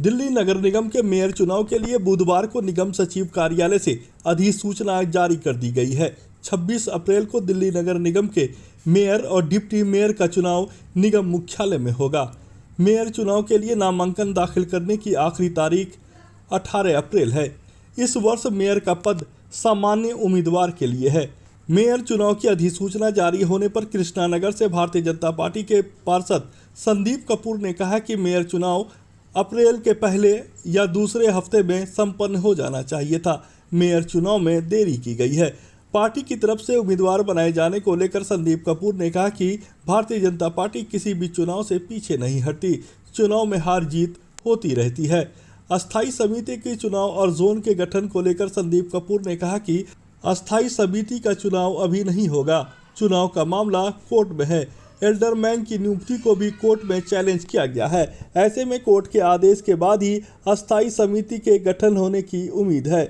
दिल्ली नगर निगम के मेयर चुनाव के लिए बुधवार को निगम सचिव कार्यालय से अधिसूचना जारी कर दी गई है। 26 अप्रैल को दिल्ली नगर निगम के मेयर और डिप्टी मेयर का चुनाव निगम मुख्यालय में होगा। मेयर चुनाव के लिए नामांकन दाखिल करने की आखिरी तारीख 18 अप्रैल है। इस वर्ष मेयर का पद सामान्य उम्मीदवार के लिए है। मेयर चुनाव की अधिसूचना जारी होने पर कृष्णानगर से भारतीय जनता पार्टी के पार्षद संदीप कपूर ने कहा कि मेयर चुनाव अप्रैल के पहले या दूसरे हफ्ते में संपन्न हो जाना चाहिए था। मेयर चुनाव में देरी की गई है। पार्टी की तरफ से उम्मीदवार बनाए जाने को लेकर संदीप कपूर ने कहा कि भारतीय जनता पार्टी किसी भी चुनाव से पीछे नहीं हटती। चुनाव में हार जीत होती रहती है। अस्थायी समिति के चुनाव और जोन के गठन को लेकर संदीप कपूर ने कहा कि अस्थायी समिति का चुनाव अभी नहीं होगा। चुनाव का मामला कोर्ट में है। एल्डरमैन की नियुक्ति को भी कोर्ट में चैलेंज किया गया है। ऐसे में कोर्ट के आदेश के बाद ही अस्थायी समिति के गठन होने की उम्मीद है।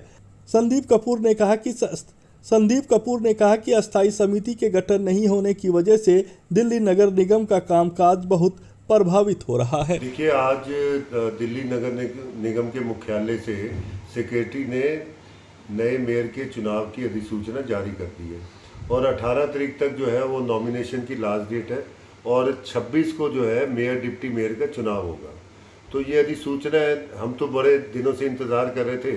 संदीप कपूर ने कहा कि अस्थायी समिति के गठन नहीं होने की वजह से दिल्ली नगर निगम का कामकाज बहुत प्रभावित हो रहा है। देखिए, आज दिल्ली नगर निगम के मुख्यालय से सेक्रेटरी ने नए मेयर के चुनाव की अधिसूचना जारी कर दी है और 18 तारीख तक जो है वो नॉमिनेशन की लास्ट डेट है और 26 को जो है मेयर डिप्टी मेयर का चुनाव होगा। तो ये अधिसूचना है, हम तो बड़े दिनों से इंतज़ार कर रहे थे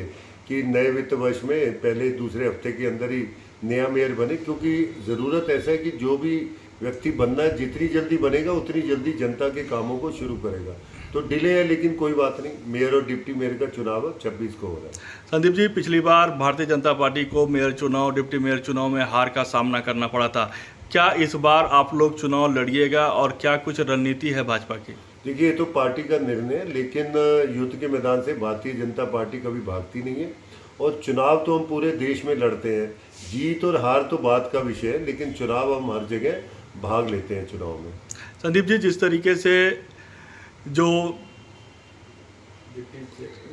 कि नए वित्त वर्ष में पहले दूसरे हफ्ते के अंदर ही नया मेयर बने, क्योंकि ज़रूरत ऐसा है कि जो भी व्यक्ति बनना है जितनी जल्दी बनेगा उतनी जल्दी जनता के कामों को शुरू करेगा। तो डिले है लेकिन कोई बात नहीं, मेयर और डिप्टी मेयर का चुनाव 26 को हो रहा है। संदीप जी, पिछली बार भारतीय जनता पार्टी को मेयर चुनाव डिप्टी मेयर चुनाव में हार का सामना करना पड़ा था। क्या इस बार आप लोग चुनाव लड़िएगा और क्या कुछ रणनीति है भाजपा की? देखिए, ये तो पार्टी का निर्णय है, लेकिन युद्ध के मैदान से भारतीय जनता पार्टी कभी भागती नहीं है और चुनाव तो हम पूरे देश में लड़ते हैं। जीत और हार तो बात का विषय है, लेकिन चुनाव हम हर जगह भाग लेते हैं चुनाव में। संदीप जी, जिस तरीके से जो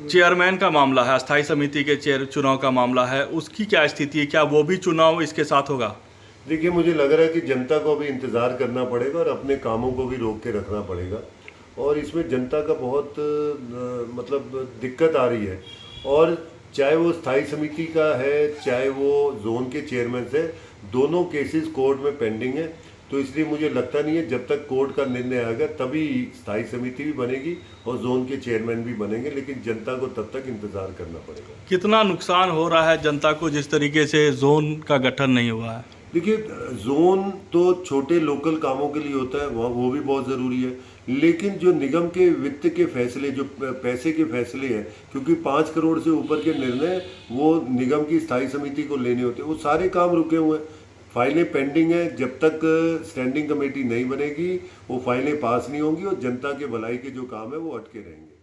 चेयरमैन का मामला है, अस्थायी समिति के चुनाव का मामला है, उसकी क्या स्थिति है? क्या वो भी चुनाव इसके साथ होगा? देखिए, मुझे लग रहा है कि जनता को भी इंतज़ार करना पड़ेगा और अपने कामों को भी रोक के रखना पड़ेगा और इसमें जनता का बहुत दिक्कत आ रही है। और चाहे वो स्थायी समिति का है, चाहे वो जोन के चेयरमैन से, दोनों केसेस कोर्ट में पेंडिंग है। तो इसलिए मुझे लगता नहीं है जब तक कोर्ट का निर्णय आएगा तभी स्थायी समिति भी बनेगी और जोन के चेयरमैन भी बनेंगे, लेकिन जनता को तब तक इंतज़ार करना पड़ेगा। कितना नुकसान हो रहा है जनता को जिस तरीके से जोन का गठन नहीं हुआ है? देखिए, जोन तो छोटे लोकल कामों के लिए होता है, वो भी बहुत ज़रूरी है, लेकिन जो निगम के वित्त के फैसले, जो पैसे के फैसले हैं, क्योंकि 5 करोड़ से ऊपर के निर्णय वो निगम की स्थायी समिति को लेने होते हैं, वो सारे काम रुके हुए हैं। फाइलें पेंडिंग है। जब तक स्टैंडिंग कमेटी नहीं बनेगी वो फाइलें पास नहीं होंगी और जनता के भलाई के जो काम है वो अटके रहेंगे।